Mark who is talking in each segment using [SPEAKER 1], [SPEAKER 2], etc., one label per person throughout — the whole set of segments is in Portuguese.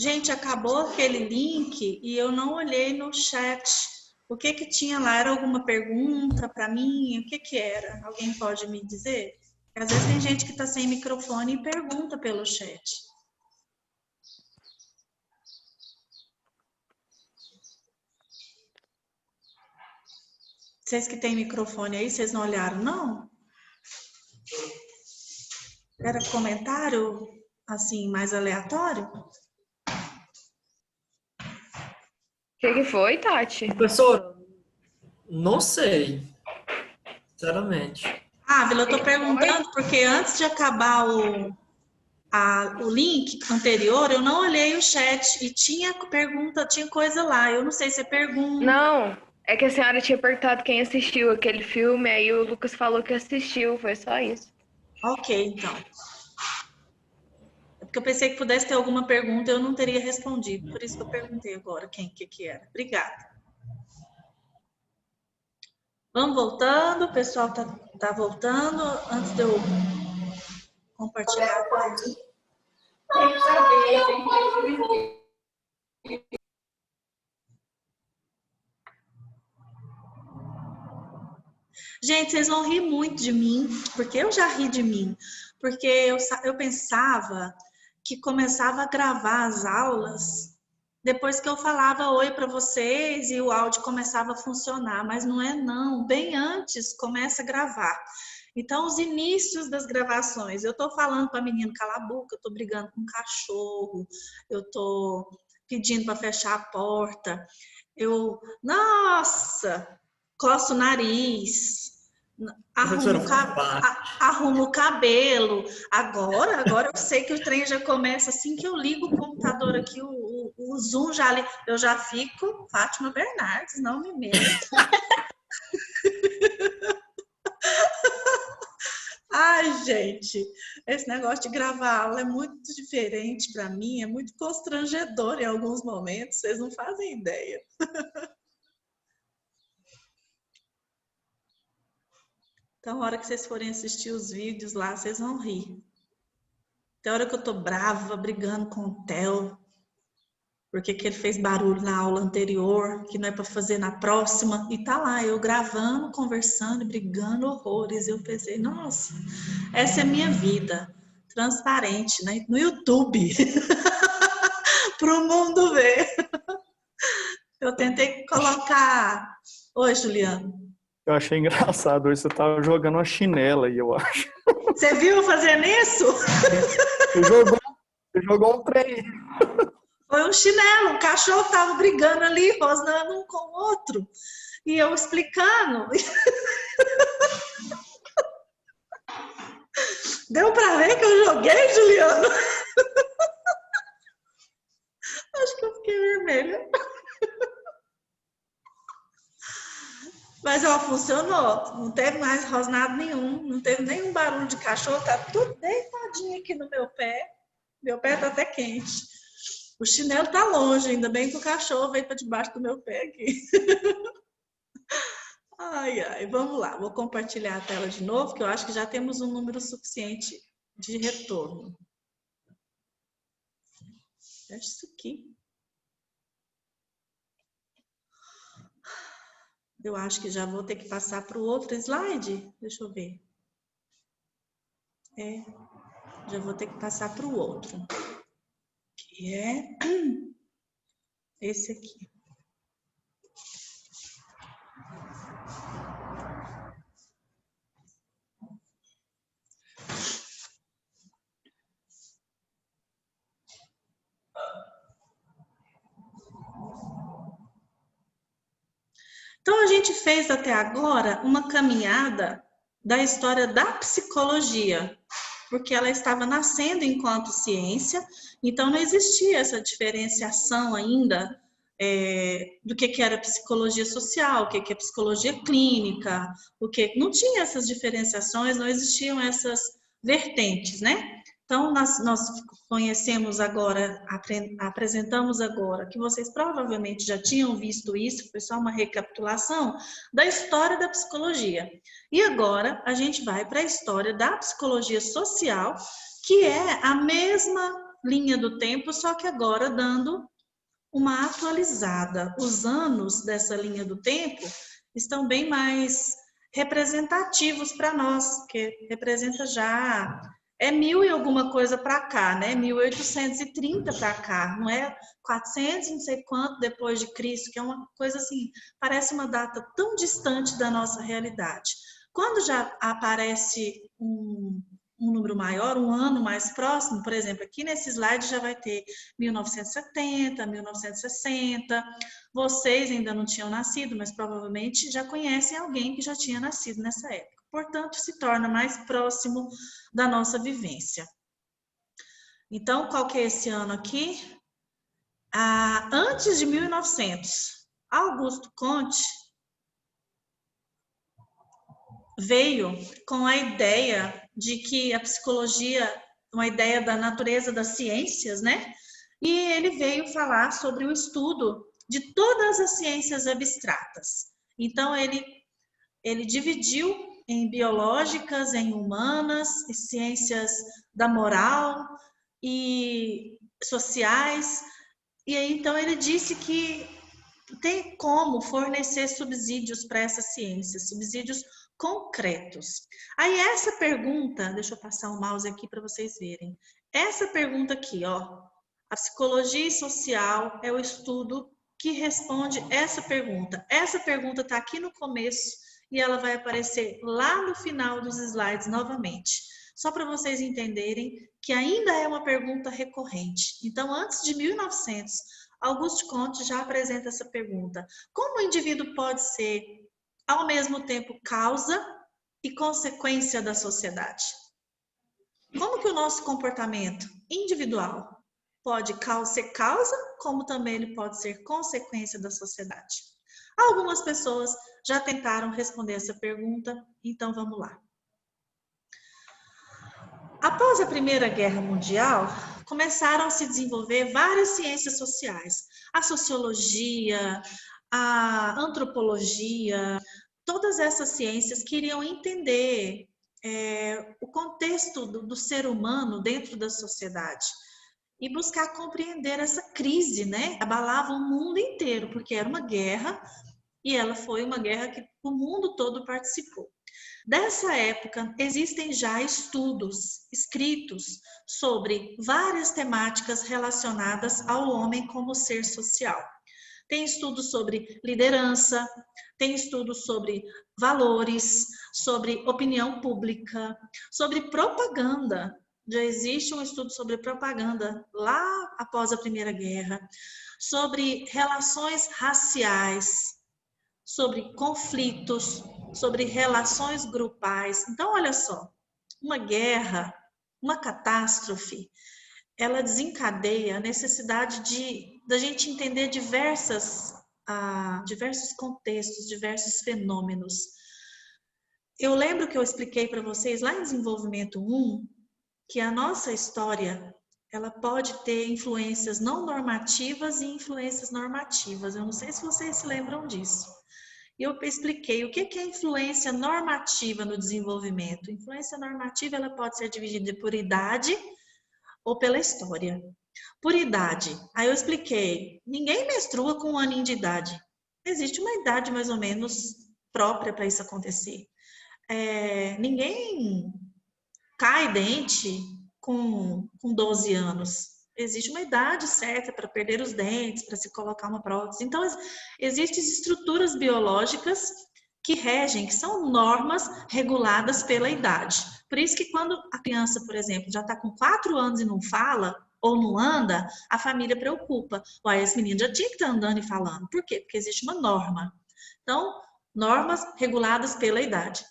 [SPEAKER 1] Gente, acabou aquele link e eu não olhei no chat. O que que tinha lá? Era alguma pergunta para mim? O que que era? Alguém pode me dizer? Às vezes tem gente que está sem microfone e pergunta pelo chat. Vocês que têm microfone aí, vocês não olharam, não? Era comentário, assim, mais aleatório?
[SPEAKER 2] O que foi, Tati?
[SPEAKER 3] Professor, não sei, sinceramente.
[SPEAKER 1] Ah, Vila, eu tô perguntando porque antes de acabar o link anterior, eu não olhei o chat e tinha pergunta, tinha coisa lá. Eu não sei se é pergunta.
[SPEAKER 2] Não, é que a senhora tinha perguntado quem assistiu aquele filme, aí o Lucas falou que assistiu, foi só isso.
[SPEAKER 1] Ok, então. É porque eu pensei que pudesse ter alguma pergunta e eu não teria respondido. Por isso que eu perguntei agora quem que era. Obrigada. Vamos voltando, o pessoal tá voltando. Antes de eu compartilhar.
[SPEAKER 4] Tem que saber, tem que
[SPEAKER 1] Gente, vocês vão rir muito de mim, porque eu já ri de mim. Porque eu pensava que começava a gravar as aulas depois que eu falava oi para vocês e o áudio começava a funcionar, mas não é não, bem antes começa a gravar. Então, os inícios das gravações, eu tô falando para menino calar a boca, eu tô brigando com o cachorro, eu tô pedindo para fechar a porta, nossa, coço o nariz, arrumo o cabelo. Agora eu sei que o trem já começa assim que eu ligo o computador aqui, o Zoom já ali, eu já fico Fátima Bernardes, não me meto. Ai, gente, esse negócio de gravar aula é muito diferente para mim, é muito constrangedor em alguns momentos, vocês não fazem ideia. Então, a hora que vocês forem assistir os vídeos lá, vocês vão rir. Tem hora que eu tô brava, brigando com o Theo, porque que ele fez barulho na aula anterior, que não é para fazer na próxima, e tá lá, eu gravando, conversando, brigando horrores. Eu pensei, nossa, essa é a minha vida, transparente, né? No YouTube, pro mundo ver. Eu tentei colocar... Oi, Juliano.
[SPEAKER 5] Eu achei engraçado, hoje você tava jogando uma chinela aí, eu acho.
[SPEAKER 1] Você viu fazendo isso?
[SPEAKER 5] Você jogou um trem.
[SPEAKER 1] Foi um chinelo, o cachorro tava brigando ali, rosnando um com o outro. E eu explicando. Deu pra ver que eu joguei, Juliano? Acho que eu fiquei vermelha. Mas, ó, funcionou. Não teve mais rosnado nenhum. Não teve nenhum barulho de cachorro. Tá tudo deitadinho aqui no meu pé. Meu pé tá até quente. O chinelo tá longe. Ainda bem que o cachorro veio para debaixo do meu pé aqui. Ai, ai. Vamos lá. Vou compartilhar a tela de novo, que eu acho que já temos um número suficiente de retorno. Fecha isso aqui. Eu acho que já vou ter que passar para o outro slide. Deixa eu ver. Já vou ter que passar para o outro. Que é esse aqui. Então, a gente fez até agora uma caminhada da história da psicologia, porque ela estava nascendo enquanto ciência, então não existia essa diferenciação ainda do que era psicologia social, o que é psicologia clínica, não tinha essas diferenciações, não existiam essas vertentes, né? Então, nós conhecemos agora, apresentamos agora, que vocês provavelmente já tinham visto isso, foi só uma recapitulação da história da psicologia. E agora a gente vai para a história da psicologia social, que é a mesma linha do tempo, só que agora dando uma atualizada. Os anos dessa linha do tempo estão bem mais representativos para nós, porque representa já... É 1000 e alguma coisa para cá, né? 1830 para cá, não é 400 não sei quanto depois de Cristo, que é uma coisa assim, parece uma data tão distante da nossa realidade. Quando já aparece um número maior, um ano mais próximo, por exemplo, aqui nesse slide já vai ter 1970, 1960. Vocês ainda não tinham nascido, mas provavelmente já conhecem alguém que já tinha nascido nessa época. Portanto, se torna mais próximo da nossa vivência. Então, qual que é esse ano aqui? Antes de 1900, Augusto Comte veio com a ideia de que a psicologia, uma ideia da natureza das ciências, né? E ele veio falar sobre o estudo de todas as ciências abstratas. Então, ele dividiu em biológicas, em humanas, em ciências da moral e sociais. E aí, então, ele disse que tem como fornecer subsídios para essas ciências, subsídios concretos. Aí essa pergunta, deixa eu passar o mouse aqui para vocês verem. Essa pergunta aqui, ó, a psicologia social é o estudo que responde essa pergunta. Essa pergunta está aqui no começo e ela vai aparecer lá no final dos slides novamente. Só para vocês entenderem que ainda é uma pergunta recorrente. Então, antes de 1900, Auguste Comte já apresenta essa pergunta. Como o indivíduo pode ser, ao mesmo tempo, causa e consequência da sociedade? Como que o nosso comportamento individual pode ser causa, como também ele pode ser consequência da sociedade? Algumas pessoas já tentaram responder essa pergunta, então vamos lá. Após a Primeira Guerra Mundial, começaram a se desenvolver várias ciências sociais. A sociologia, a antropologia, todas essas ciências queriam entender o contexto do ser humano dentro da sociedade e buscar compreender essa crise, né? Abalava o mundo inteiro, porque era uma guerra e ela foi uma guerra que o mundo todo participou. Dessa época, existem já estudos escritos sobre várias temáticas relacionadas ao homem como ser social. Tem estudos sobre liderança, tem estudos sobre valores, sobre opinião pública, sobre propaganda. Já existe um estudo sobre propaganda lá após a Primeira Guerra, sobre relações raciais, sobre conflitos, sobre relações grupais. Então, olha só, uma guerra, uma catástrofe, ela desencadeia a necessidade da gente entender diversos contextos, diversos fenômenos. Eu lembro que eu expliquei para vocês lá em Desenvolvimento 1 que a nossa história ela pode ter influências não normativas e influências normativas. Eu não sei se vocês se lembram disso. Eu expliquei o que é influência normativa no desenvolvimento. Influência normativa ela pode ser dividida por idade ou pela história. Por idade, aí eu expliquei, ninguém menstrua com 1 aninho de idade. Existe uma idade mais ou menos própria para isso acontecer. Ninguém cai dente com 12 anos. Existe uma idade certa para perder os dentes, para se colocar uma prótese. Então, existem estruturas biológicas que regem, que são normas reguladas pela idade. Por isso que quando a criança, por exemplo, já está com 4 anos e não fala, ou não anda, a família preocupa. Uai, esse menino já tinha que estar andando e falando. Por quê? Porque existe uma norma. Então, normas reguladas pela idade.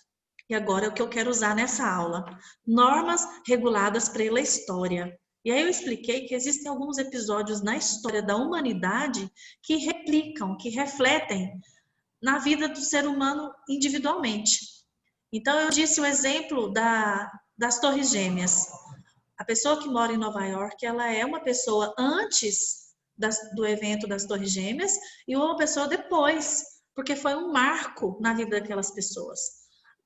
[SPEAKER 1] E agora é o que eu quero usar nessa aula. Normas reguladas pela história. E aí eu expliquei que existem alguns episódios na história da humanidade que replicam, que refletem na vida do ser humano individualmente. Então eu disse o exemplo das Torres Gêmeas. A pessoa que mora em Nova York, ela é uma pessoa antes do evento das Torres Gêmeas e uma pessoa depois, porque foi um marco na vida daquelas pessoas.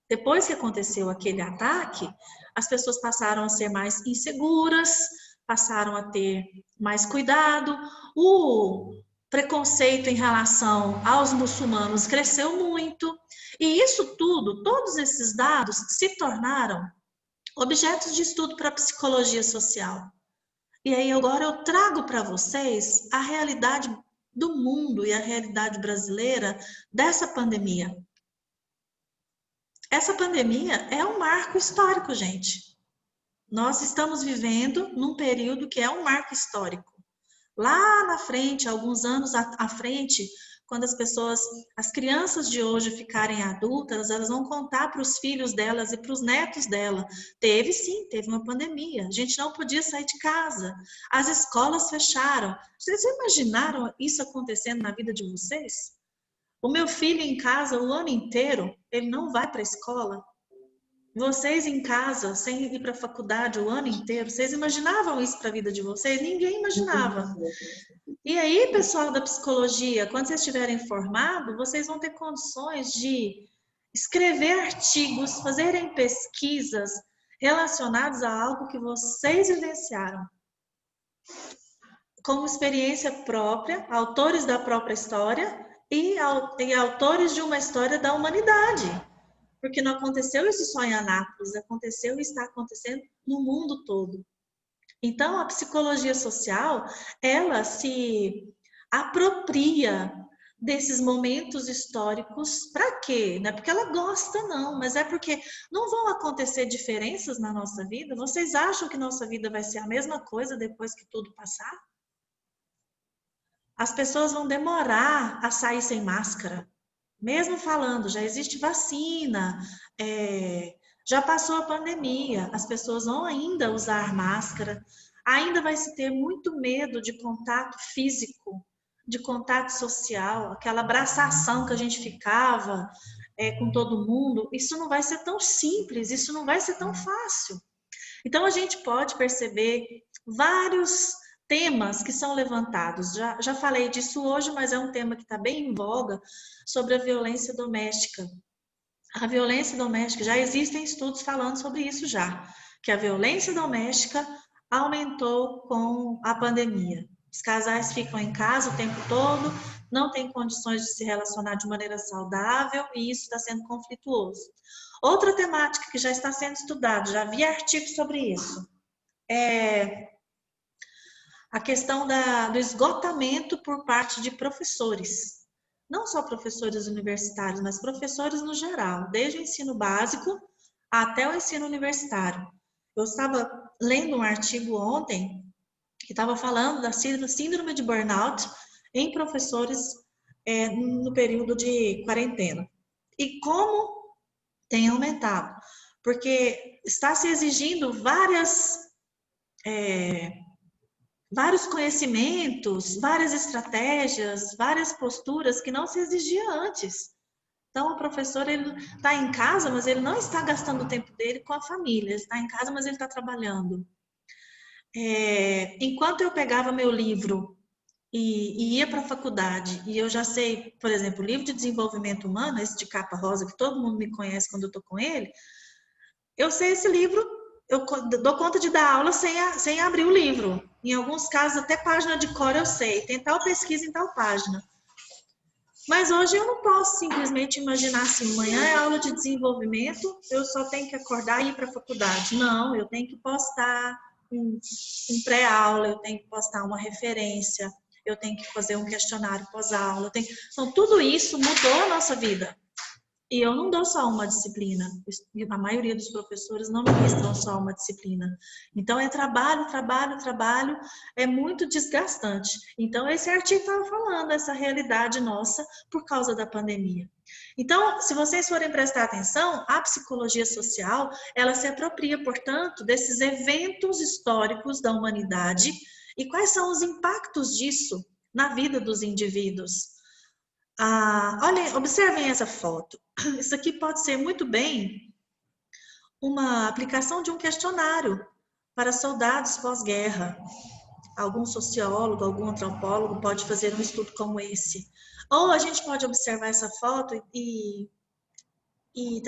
[SPEAKER 1] Depois que aconteceu aquele ataque, as pessoas passaram a ser mais inseguras, passaram a ter mais cuidado, o preconceito em relação aos muçulmanos cresceu muito, e isso tudo, todos esses dados se tornaram objetos de estudo para a psicologia social. E aí agora eu trago para vocês a realidade do mundo e a realidade brasileira dessa pandemia. Essa pandemia é um marco histórico, gente. Nós estamos vivendo num período que é um marco histórico. Lá na frente, alguns anos à frente, quando as crianças de hoje ficarem adultas, elas vão contar para os filhos delas e para os netos dela. Teve uma pandemia. A gente não podia sair de casa. As escolas fecharam. Vocês imaginaram isso acontecendo na vida de vocês? O meu filho em casa o ano inteiro, ele não vai para a escola. Vocês em casa, sem ir para a faculdade o ano inteiro, vocês imaginavam isso para a vida de vocês? Ninguém imaginava. E aí, pessoal da psicologia, quando vocês estiverem formados, vocês vão ter condições de escrever artigos, fazerem pesquisas relacionadas a algo que vocês vivenciaram. Como experiência própria, autores da própria história e autores de uma história da humanidade. Porque não aconteceu isso só em Anápolis, aconteceu e está acontecendo no mundo todo. Então, a psicologia social, ela se apropria desses momentos históricos. Para quê? Não é porque ela gosta, não, mas é porque não vão acontecer diferenças na nossa vida. Vocês acham que nossa vida vai ser a mesma coisa depois que tudo passar? As pessoas vão demorar a sair sem máscara. Mesmo falando, já existe vacina, já passou a pandemia, as pessoas vão ainda usar máscara, ainda vai se ter muito medo de contato físico, de contato social, aquela abraçação que a gente ficava com todo mundo, isso não vai ser tão simples, isso não vai ser tão fácil. Então a gente pode perceber vários temas que são levantados. Já falei disso hoje, mas é um tema que está bem em voga, sobre a violência doméstica. A violência doméstica, já existem estudos falando sobre isso já, que a violência doméstica aumentou com a pandemia. Os casais ficam em casa o tempo todo, não têm condições de se relacionar de maneira saudável e isso está sendo conflituoso. Outra temática que já está sendo estudada, já vi artigos sobre isso, é a questão do esgotamento por parte de professores. Não só professores universitários, mas professores no geral, desde o ensino básico até o ensino universitário. Eu estava lendo um artigo ontem que estava falando da síndrome de burnout em professores no período de quarentena. E como tem aumentado? Porque está se exigindo vários conhecimentos, várias estratégias, várias posturas que não se exigia antes. Então, o professor ele está em casa, mas ele não está gastando o tempo dele com a família. Ele está em casa, mas ele está trabalhando. Enquanto eu pegava meu livro e ia para a faculdade, e eu já sei, por exemplo, o livro de desenvolvimento humano, esse de capa rosa, que todo mundo me conhece quando eu estou com ele, eu sei esse livro, eu dou conta de dar aula sem abrir o livro. Em alguns casos, até página de cor eu sei, tem tal pesquisa em tal página. Mas hoje eu não posso simplesmente imaginar assim, amanhã é aula de desenvolvimento, eu só tenho que acordar e ir para a faculdade. Não, eu tenho que postar um pré-aula, eu tenho que postar uma referência, eu tenho que fazer um questionário pós-aula. Então, tudo isso mudou a nossa vida. E eu não dou só uma disciplina, a maioria dos professores não ministram só uma disciplina. Então, é trabalho, trabalho, trabalho, é muito desgastante. Então, esse artigo estava falando essa realidade nossa por causa da pandemia. Então, se vocês forem prestar atenção, a psicologia social, ela se apropria, portanto, desses eventos históricos da humanidade e quais são os impactos disso na vida dos indivíduos. Olhem, observem essa foto. Isso aqui pode ser muito bem uma aplicação de um questionário para soldados pós-guerra. Algum sociólogo, algum antropólogo pode fazer um estudo como esse. Ou a gente pode observar essa foto e e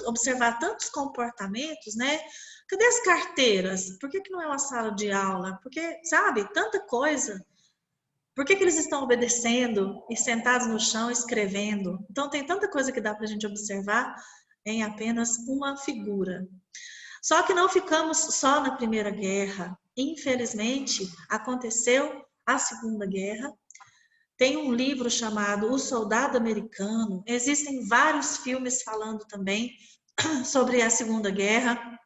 [SPEAKER 1] observar tantos comportamentos, né? Cadê as carteiras? Por que não é uma sala de aula? Porque, sabe, tanta coisa. Por que eles estão obedecendo e sentados no chão escrevendo? Então, tem tanta coisa que dá para a gente observar em apenas uma figura. Só que não ficamos só na Primeira Guerra. Infelizmente, aconteceu a Segunda Guerra. Tem um livro chamado O Soldado Americano. Existem vários filmes falando também sobre a Segunda Guerra.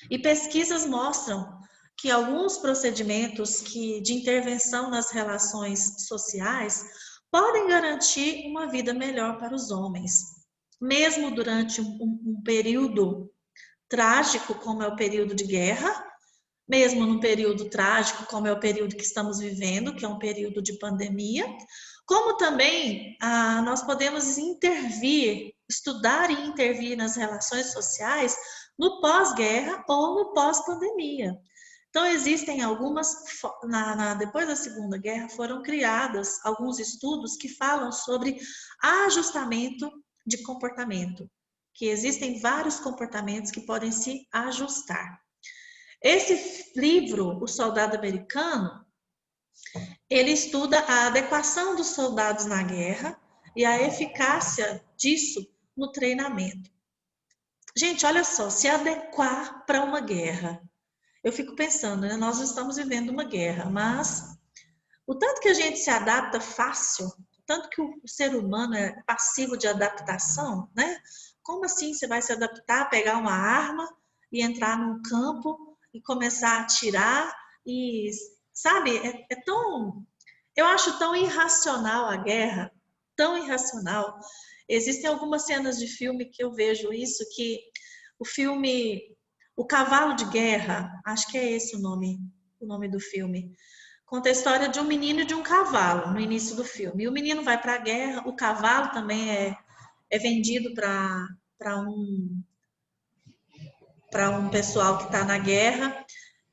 [SPEAKER 1] E pesquisas mostram que alguns procedimentos de intervenção nas relações sociais podem garantir uma vida melhor para os homens. Mesmo durante um período trágico, como é o período de guerra, mesmo num período trágico, como é o período que estamos vivendo, que é um período de pandemia, como também nós podemos estudar e intervir nas relações sociais no pós-guerra ou no pós-pandemia. Então, existem depois da Segunda Guerra, foram criados alguns estudos que falam sobre ajustamento de comportamento, que existem vários comportamentos que podem se ajustar. Esse livro, O Soldado Americano, ele estuda a adequação dos soldados na guerra e a eficácia disso no treinamento. Gente, olha só, se adequar para uma guerra. Eu fico pensando, né? Nós estamos vivendo uma guerra, mas o tanto que a gente se adapta fácil, o tanto que o ser humano é passivo de adaptação, né? Como assim você vai se adaptar, pegar uma arma e entrar num campo e começar a atirar e, sabe, eu acho tão irracional a guerra, tão irracional. Existem algumas cenas de filme que eu vejo isso, que o filme O Cavalo de Guerra, acho que é esse o nome do filme, conta a história de um menino e de um cavalo no início do filme. E o menino vai para a guerra, o cavalo também é vendido para um pessoal que está na guerra.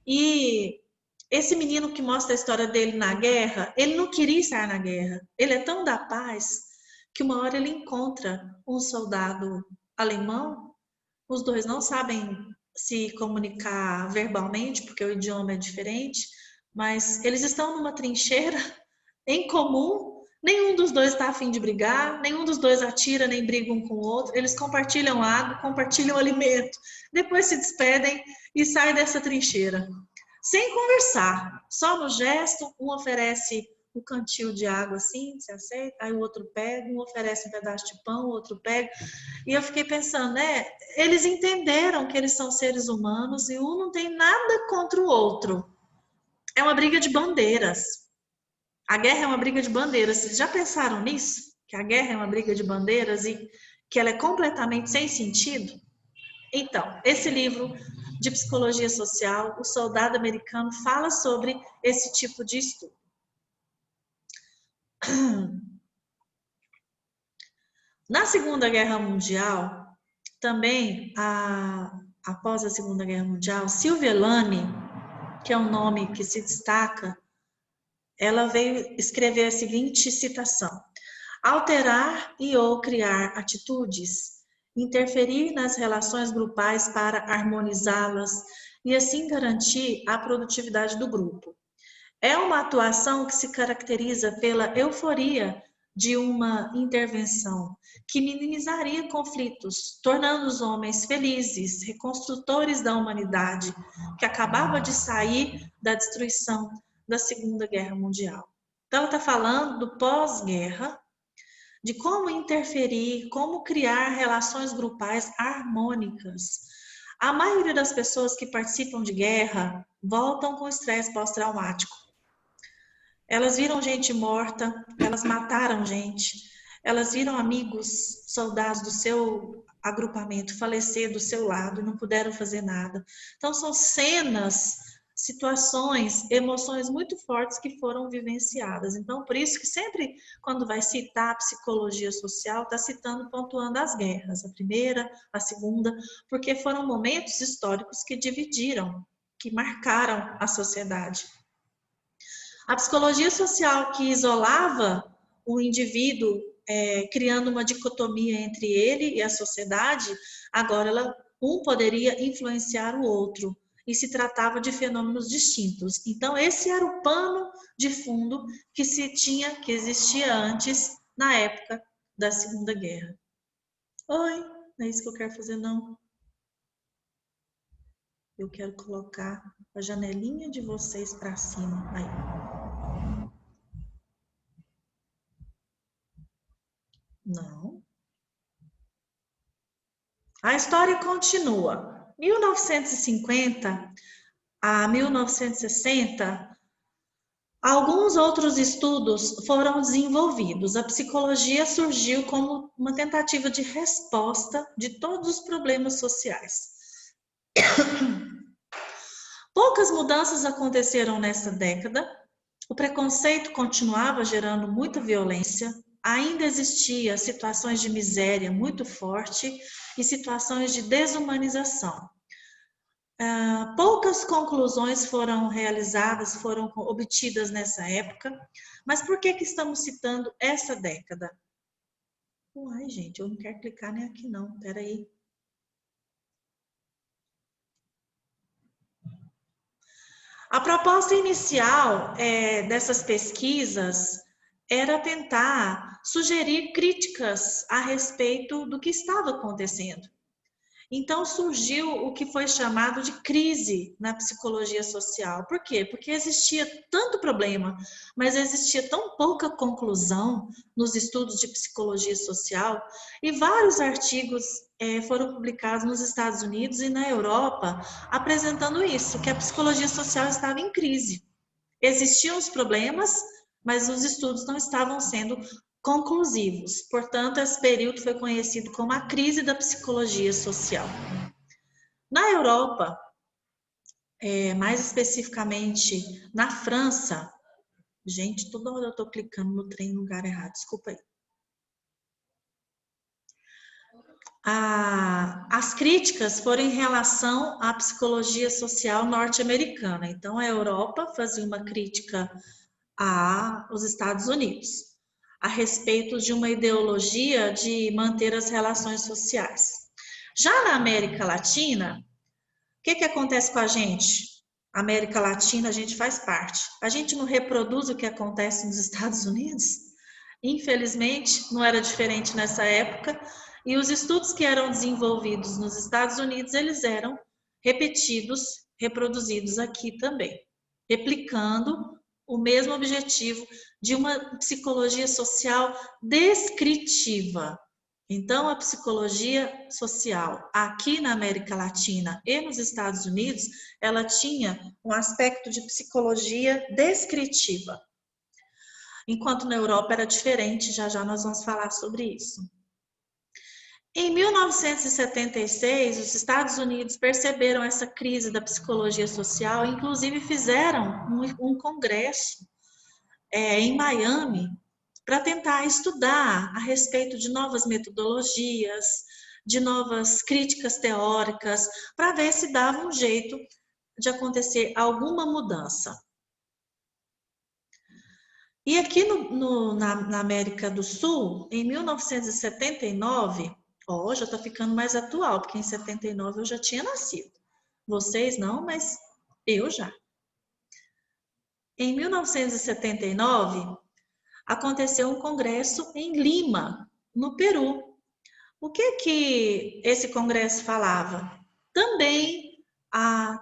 [SPEAKER 1] E esse menino que mostra a história dele na guerra, ele não queria estar na guerra. Ele é tão da paz que uma hora ele encontra um soldado alemão. Os dois não sabem se comunicar verbalmente, porque o idioma é diferente, mas eles estão numa trincheira em comum. Nenhum dos dois está a fim de brigar, nenhum dos dois atira nem briga um com o outro. Eles compartilham água, compartilham alimento, depois se despedem e saem dessa trincheira. Sem conversar, só no gesto, um oferece um cantil de água assim, você aceita? Aí o outro pega, um oferece um pedaço de pão, o outro pega. E eu fiquei pensando, né? Eles entenderam que eles são seres humanos e um não tem nada contra o outro. É uma briga de bandeiras. A guerra é uma briga de bandeiras. Vocês já pensaram nisso? Que a guerra é uma briga de bandeiras e que ela é completamente sem sentido? Então, esse livro de psicologia social, O Soldado Americano, fala sobre esse tipo de estudo. Na Segunda Guerra Mundial, também, após a Segunda Guerra Mundial, Sylvia Lane, que é um nome que se destaca, ela veio escrever a seguinte citação: alterar e ou criar atitudes, interferir nas relações grupais para harmonizá-las e assim garantir a produtividade do grupo. É uma atuação que se caracteriza pela euforia de uma intervenção que minimizaria conflitos, tornando os homens felizes, reconstrutores da humanidade, que acabava de sair da destruição da Segunda Guerra Mundial. Então, ela está falando do pós-guerra, de como interferir, como criar relações grupais harmônicas. A maioria das pessoas que participam de guerra voltam com estresse pós-traumático. Elas viram gente morta, elas mataram gente, elas viram amigos, soldados do seu agrupamento falecer do seu lado e não puderam fazer nada. Então, são cenas, situações, emoções muito fortes que foram vivenciadas. Então, por isso que sempre, quando vai citar a psicologia social, está citando, pontuando as guerras, a primeira, a segunda, porque foram momentos históricos que dividiram, que marcaram a sociedade. A psicologia social que isolava o indivíduo criando uma dicotomia entre ele e a sociedade, agora um poderia influenciar o outro. E se tratava de fenômenos distintos. Então, esse era o pano de fundo que existia antes, na época da Segunda Guerra. Oi, não é isso que eu quero fazer, não. Eu quero colocar a janelinha de vocês para cima. Aí. Não. A história continua. 1950 a 1960, alguns outros estudos foram desenvolvidos. A psicologia surgiu como uma tentativa de resposta de todos os problemas sociais. Poucas mudanças aconteceram nessa década. O preconceito continuava gerando muita violência. Ainda existia situações de miséria muito forte e situações de desumanização. Poucas conclusões foram realizadas, foram obtidas nessa época, mas por que estamos citando essa década? Uai, gente, eu não quero clicar nem aqui não, peraí. A proposta inicial dessas pesquisas era tentar sugerir críticas a respeito do que estava acontecendo. Então surgiu o que foi chamado de crise na psicologia social. Por quê? Porque existia tanto problema, mas existia tão pouca conclusão nos estudos de psicologia social, e vários artigos foram publicados nos Estados Unidos e na Europa apresentando isso, que a psicologia social estava em crise. Existiam os problemas, mas os estudos não estavam sendo conclusivos. Portanto, esse período foi conhecido como a crise da psicologia social. Na Europa, mais especificamente na França, gente, toda hora eu estou clicando no trem no lugar errado, desculpa aí. As críticas foram em relação à psicologia social norte-americana. Então, a Europa fazia uma crítica aos Estados Unidos a respeito de uma ideologia de manter as relações sociais. Já na América Latina, o que acontece com a gente? América Latina, a gente faz parte. A gente não reproduz o que acontece nos Estados Unidos? Infelizmente, não era diferente nessa época, e os estudos que eram desenvolvidos nos Estados Unidos, eles eram repetidos, reproduzidos aqui também, replicando o mesmo objetivo de uma psicologia social descritiva. Então, a psicologia social aqui na América Latina e nos Estados Unidos, ela tinha um aspecto de psicologia descritiva. Enquanto na Europa era diferente, já já nós vamos falar sobre isso. Em 1976, os Estados Unidos perceberam essa crise da psicologia social, inclusive fizeram um congresso em Miami para tentar estudar a respeito de novas metodologias, de novas críticas teóricas, para ver se dava um jeito de acontecer alguma mudança. E aqui na América do Sul, em 1979, já está ficando mais atual, porque em 79 eu já tinha nascido. Vocês não, mas eu já. Em 1979, aconteceu um congresso em Lima, no Peru. O que esse congresso falava? Também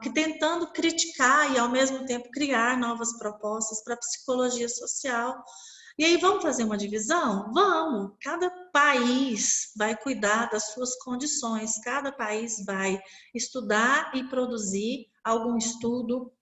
[SPEAKER 1] que tentando criticar e ao mesmo tempo criar novas propostas para a psicologia social. E aí, vamos fazer uma divisão? Vamos! Cada país vai cuidar das suas condições, cada país vai estudar e produzir algum estudo,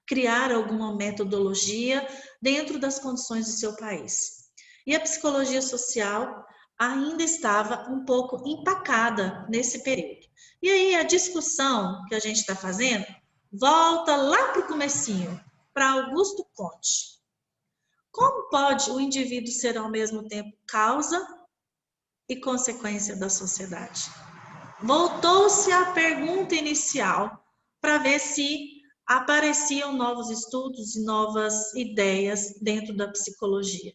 [SPEAKER 1] criar alguma metodologia dentro das condições do seu país. E a psicologia social ainda estava um pouco empacada nesse período. E aí, a discussão que a gente está fazendo volta lá para o comecinho, para Augusto Comte. Como pode o indivíduo ser ao mesmo tempo causa e consequência da sociedade? Voltou-se à pergunta inicial para ver se apareciam novos estudos e novas ideias dentro da psicologia.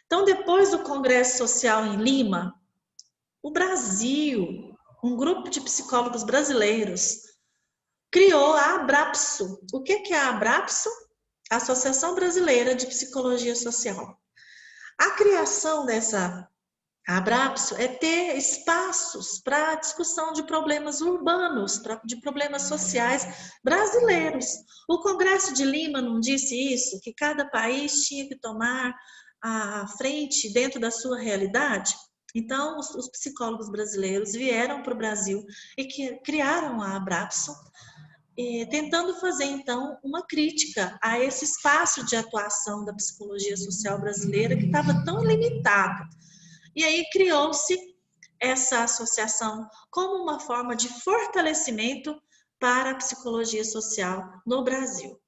[SPEAKER 1] Então, depois do Congresso Social em Lima, o Brasil, um grupo de psicólogos brasileiros, criou a Abrapso. O que é a Abrapso? Associação Brasileira de Psicologia Social. A criação dessa Abrapso é ter espaços para discussão de problemas urbanos, de problemas sociais brasileiros. O Congresso de Lima não disse isso, que cada país tinha que tomar a frente dentro da sua realidade? Então, os psicólogos brasileiros vieram para o Brasil e que criaram a Abrapso, tentando fazer, então, uma crítica a esse espaço de atuação da psicologia social brasileira que estava tão limitado. E aí criou-se essa associação como uma forma de fortalecimento para a psicologia social no Brasil.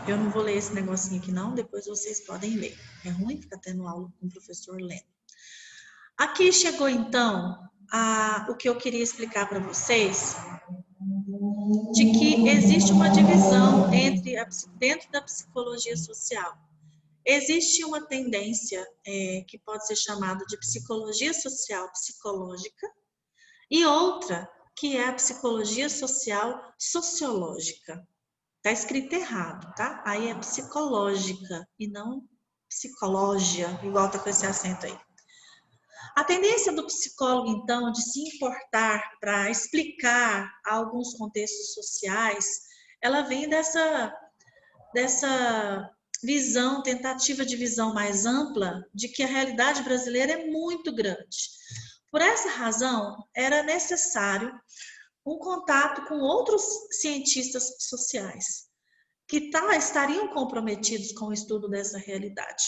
[SPEAKER 1] Eu não vou ler esse negocinho aqui não, depois vocês podem ler. É ruim ficar tendo aula com o professor lendo. Aqui chegou então o que eu queria explicar para vocês, de que existe uma divisão dentro da psicologia social. Existe uma tendência que pode ser chamada de psicologia social psicológica e outra que é a psicologia social sociológica. Está escrito errado, tá? Aí é psicológica e não psicológia, igual tá com esse acento aí. A tendência do psicólogo, então, de se importar para explicar alguns contextos sociais, ela vem dessa visão, tentativa de visão mais ampla, de que a realidade brasileira é muito grande. Por essa razão, era necessário um contato com outros cientistas sociais, que estariam comprometidos com o estudo dessa realidade.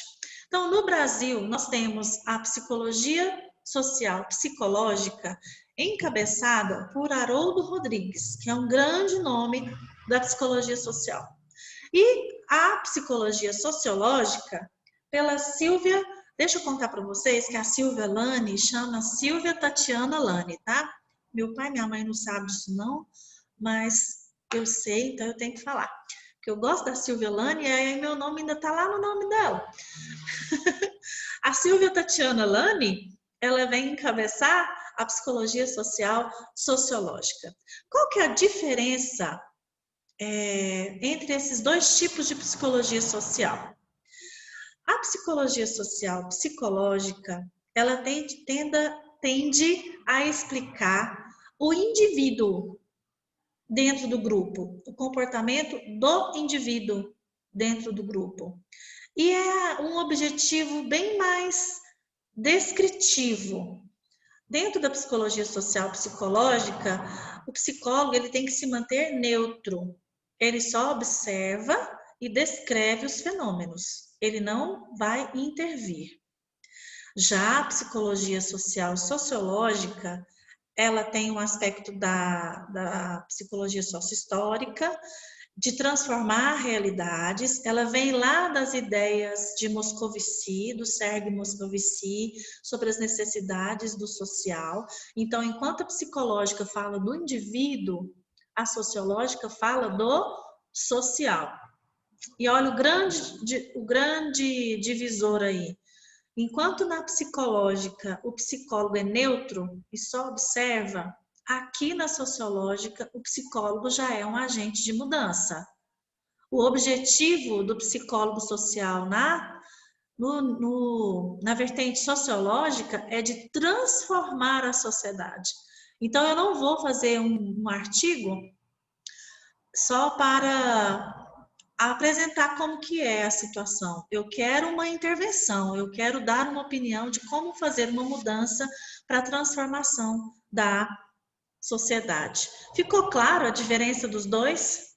[SPEAKER 1] Então, no Brasil, nós temos a psicologia social psicológica encabeçada por Haroldo Rodrigues, que é um grande nome da psicologia social. E a psicologia sociológica pela Silvia, deixa eu contar para vocês que a Silvia Lani chama Silvia Tatiana Lani, tá? Meu pai e minha mãe não sabem disso não, mas eu sei, então eu tenho que falar. Porque eu gosto da Silvia Lani e aí meu nome ainda está lá no nome dela. A Silvia Tatiana Lani, ela vem encabeçar a psicologia social sociológica. Qual que é a diferença entre esses dois tipos de psicologia social? A psicologia social psicológica, ela tende a explicar o indivíduo dentro do grupo, o comportamento do indivíduo dentro do grupo. E é um objetivo bem mais descritivo. Dentro da psicologia social psicológica, o psicólogo ele tem que se manter neutro. Ele só observa e descreve os fenômenos. Ele não vai intervir. Já a psicologia social sociológica, ela tem um aspecto da psicologia sociohistórica, de transformar realidades. Ela vem lá das ideias de Moscovici, do Serge Moscovici, sobre as necessidades do social. Então, enquanto a psicológica fala do indivíduo, a sociológica fala do social. E olha o grande divisor aí. Enquanto na psicológica o psicólogo é neutro e só observa, aqui na sociológica o psicólogo já é um agente de mudança. O objetivo do psicólogo social na vertente sociológica é de transformar a sociedade. Então eu não vou fazer um artigo só para apresentar como que é a situação. Eu quero uma intervenção, eu quero dar uma opinião de como fazer uma mudança para a transformação da sociedade. Ficou claro a diferença dos dois?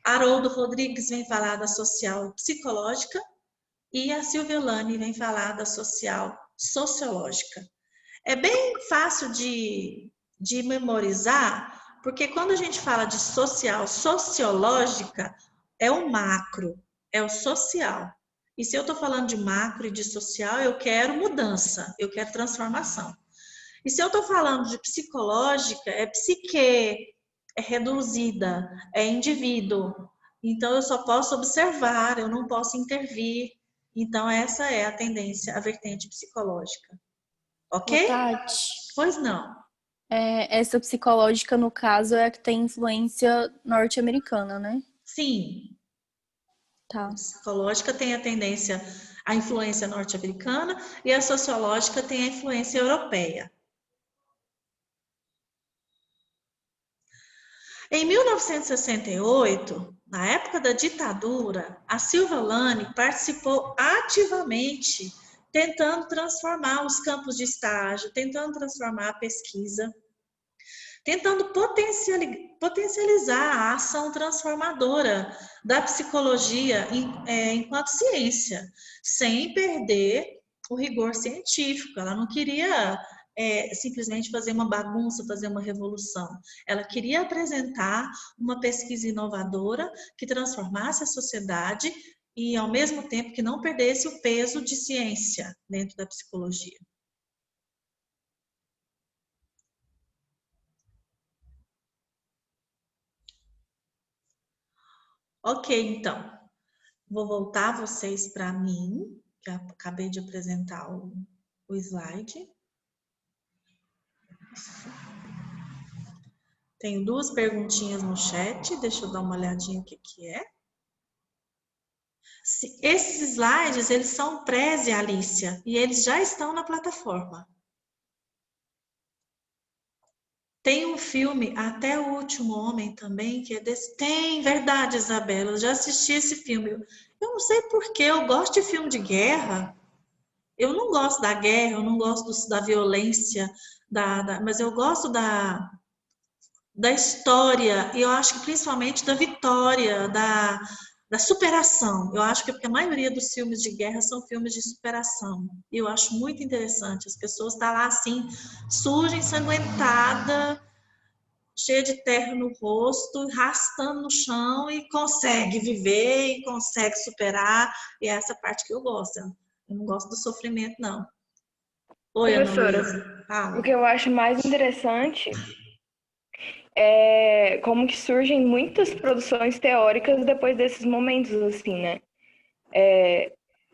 [SPEAKER 1] Haroldo Rodrigues vem falar da social psicológica e a Silvia Lani vem falar da social sociológica. É bem fácil de memorizar, porque quando a gente fala de social sociológica, é o macro, é o social. E se eu estou falando de macro e de social, eu quero mudança, eu quero transformação. E se eu estou falando de psicológica, é psique, é reduzida, é indivíduo. Então, eu só posso observar, eu não posso intervir. Então, essa é a tendência, a vertente psicológica.
[SPEAKER 6] Ô,
[SPEAKER 1] Ok?
[SPEAKER 6] Tati,
[SPEAKER 1] Pois não.
[SPEAKER 6] essa psicológica, no caso, é a que tem influência norte-americana, né?
[SPEAKER 1] Sim,
[SPEAKER 6] Tá.
[SPEAKER 1] a psicológica tem a tendência, a influência norte-americana e a sociológica tem a influência europeia. Em 1968, na época da ditadura, a Silva Lane participou ativamente tentando transformar os campos de estágio, tentando transformar a pesquisa, tentando potencializar a ação transformadora da psicologia enquanto ciência, sem perder o rigor científico. Ela não queria simplesmente fazer uma bagunça, fazer uma revolução. Ela queria apresentar uma pesquisa inovadora que transformasse a sociedade e, ao mesmo tempo, que não perdesse o peso de ciência dentro da psicologia. Ok, então, vou voltar vocês para mim, que acabei de apresentar o slide. Tenho duas perguntinhas no chat, deixa eu dar uma olhadinha o que é. Esses slides, eles são Prezi, Alicia, e eles já estão na plataforma. Tem um filme, Até o Último Homem, também, que é desse... Tem, verdade, Isabela, eu já assisti esse filme. Eu não sei porquê, eu gosto de filme de guerra. Eu não gosto da guerra, eu não gosto da violência, mas eu gosto da história, e eu acho que principalmente da vitória, da superação. Eu acho que porque a maioria dos filmes de guerra são filmes de superação. E eu acho muito interessante. As pessoas estão lá assim, suja, ensanguentada, cheia de terra no rosto, arrastando no chão e consegue viver e consegue superar. E é essa parte que eu gosto. Eu não gosto do sofrimento, não. Oi, Ana
[SPEAKER 2] Professora,
[SPEAKER 1] Luísa.
[SPEAKER 2] o
[SPEAKER 1] Fala.
[SPEAKER 2] que eu acho mais interessante é como que surgem muitas produções teóricas depois desses momentos, assim, né?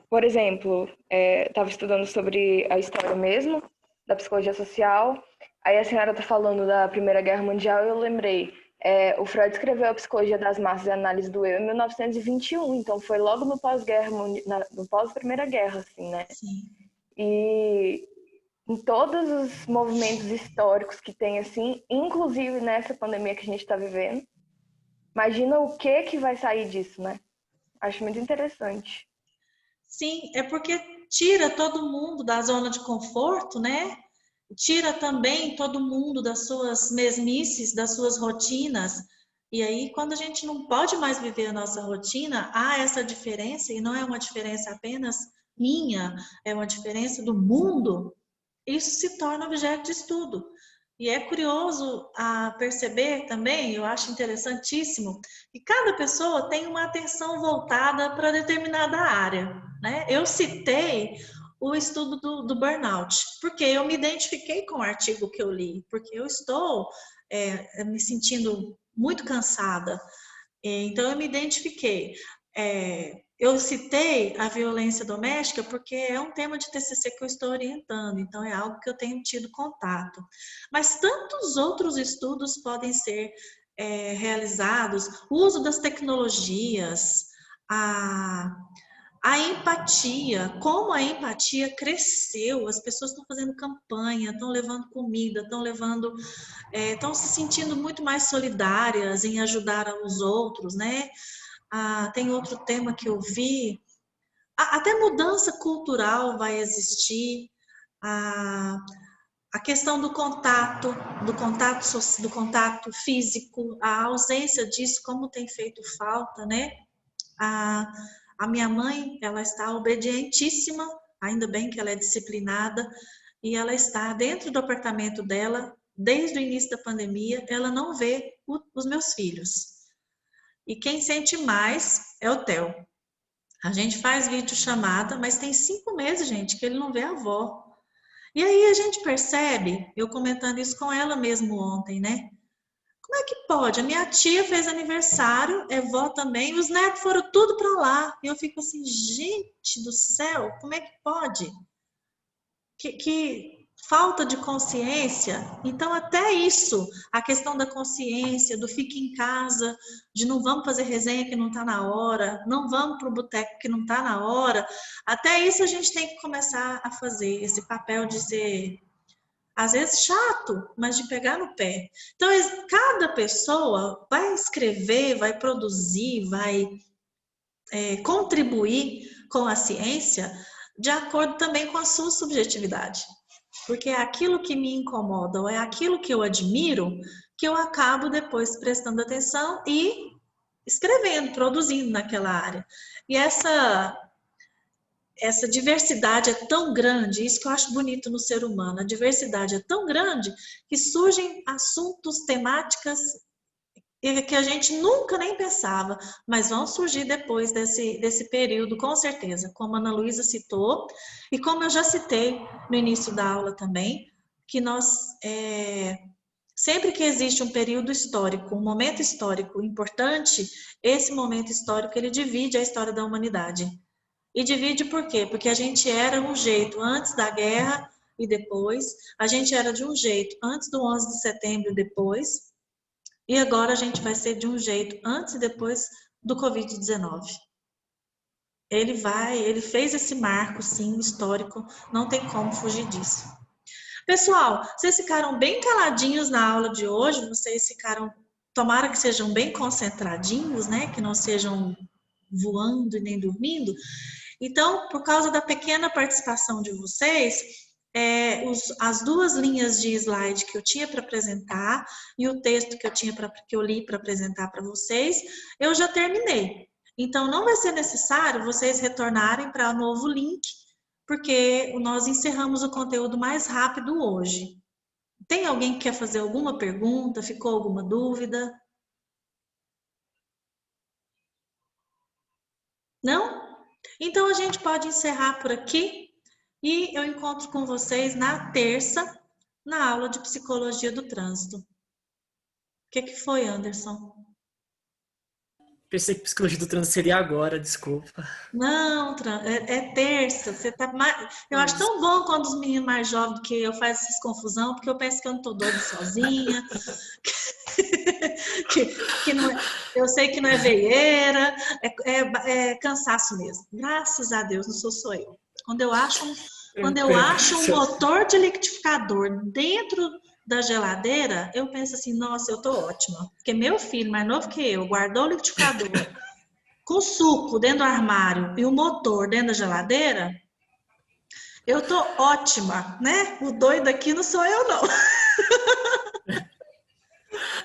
[SPEAKER 2] Por exemplo, estava estudando sobre a história mesmo, da psicologia social, aí a senhora está falando da Primeira Guerra Mundial e eu lembrei, o Freud escreveu a Psicologia das Massas e a Análise do Eu em 1921, então foi logo no pós-guerra, no pós-Primeira Guerra, assim, né?
[SPEAKER 1] Sim.
[SPEAKER 2] E em todos os movimentos históricos que tem, assim, inclusive nessa pandemia que a gente está vivendo, imagina o que vai sair disso, né? Acho muito interessante.
[SPEAKER 1] Sim, é porque tira todo mundo da zona de conforto, né? Tira também todo mundo das suas mesmices, das suas rotinas. E aí, quando a gente não pode mais viver a nossa rotina, há essa diferença, e não é uma diferença apenas minha, é uma diferença do mundo. Isso se torna objeto de estudo. E é curioso perceber também, eu acho interessantíssimo, que cada pessoa tem uma atenção voltada para determinada área, né? Eu citei o estudo do burnout, porque eu me identifiquei com o artigo que eu li, porque eu estou me sentindo muito cansada. Então, eu me identifiquei. Eu citei a violência doméstica porque é um tema de TCC que eu estou orientando, então é algo que eu tenho tido contato. Mas tantos outros estudos podem ser realizados, o uso das tecnologias, a empatia, como a empatia cresceu, as pessoas estão fazendo campanha, estão levando comida, estão se sentindo muito mais solidárias em ajudar os outros, né? Tem outro tema que eu vi, até mudança cultural vai existir, a questão do contato físico, a ausência disso, como tem feito falta, né? A minha mãe, ela está obedientíssima, ainda bem que ela é disciplinada, e ela está dentro do apartamento dela, desde o início da pandemia, ela não vê os meus filhos. E quem sente mais é o Theo. A gente faz videochamada, mas tem 5 meses, gente, que ele não vê a avó. E aí a gente percebe, eu comentando isso com ela mesmo ontem, né? Como é que pode? A minha tia fez aniversário, é vó também, os netos foram tudo para lá. E eu fico assim, gente do céu, como é que pode? Que falta de consciência. Então, até isso, a questão da consciência, do fique em casa, de não vamos fazer resenha que não está na hora, não vamos para o boteco que não está na hora, até isso a gente tem que começar a fazer, esse papel de ser, às vezes, chato, mas de pegar no pé. Então, cada pessoa vai escrever, vai produzir, vai contribuir com a ciência de acordo também com a sua subjetividade. Porque é aquilo que me incomoda ou é aquilo que eu admiro que eu acabo depois prestando atenção e escrevendo, produzindo naquela área. E essa diversidade é tão grande, isso que eu acho bonito no ser humano, a diversidade é tão grande que surgem assuntos, temáticas que a gente nunca nem pensava, mas vão surgir depois desse período, com certeza, como a Ana Luísa citou, e como eu já citei no início da aula também, que nós, sempre que existe um período histórico, um momento histórico importante, esse momento histórico, ele divide a história da humanidade. E divide por quê? Porque a gente era um jeito antes da guerra e depois, a gente era de um jeito antes do 11 de setembro e depois, e agora a gente vai ser de um jeito antes e depois do Covid-19. Ele fez esse marco, sim, histórico, não tem como fugir disso. Pessoal, vocês ficaram bem caladinhos na aula de hoje, vocês ficaram, tomara que sejam bem concentradinhos, né, que não sejam voando e nem dormindo. Então, por causa da pequena participação de vocês, as duas linhas de slide que eu tinha para apresentar e o texto que eu li para apresentar para vocês, eu já terminei. Então, não vai ser necessário vocês retornarem para o novo link, porque nós encerramos o conteúdo mais rápido hoje. Tem alguém que quer fazer alguma pergunta? Ficou alguma dúvida? Não? Então, a gente pode encerrar por aqui. E eu encontro com vocês na terça, na aula de Psicologia do Trânsito. O que foi, Anderson?
[SPEAKER 3] Pensei que Psicologia do Trânsito seria agora, desculpa.
[SPEAKER 1] Não, é terça. Você tá eu acho tão bom quando os meninos mais jovens do que eu fazem essas confusão, porque eu penso que eu não estou doida sozinha. que não eu sei que não é veieira, é cansaço mesmo. Graças a Deus, não sou só eu. Quando eu acho um motor de liquidificador dentro da geladeira, eu penso assim, nossa, eu tô ótima. Porque meu filho, mais novo que eu, guardou o liquidificador com suco dentro do armário e o motor dentro da geladeira, eu tô ótima, né? O doido aqui não sou eu, não.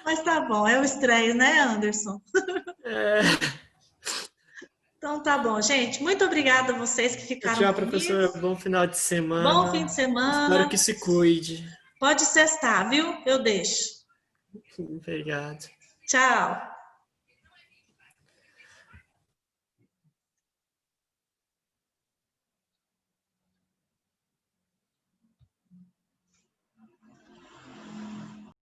[SPEAKER 1] Mas tá bom, é o estresse, né, Anderson? Então tá bom, gente. Muito obrigada a vocês que ficaram
[SPEAKER 3] Tchau,
[SPEAKER 1] comigo.
[SPEAKER 3] professora. Bom final de semana.
[SPEAKER 1] Bom fim de semana.
[SPEAKER 3] Espero que se cuide.
[SPEAKER 1] Pode cestar, viu? Eu deixo.
[SPEAKER 3] Obrigado.
[SPEAKER 1] Tchau.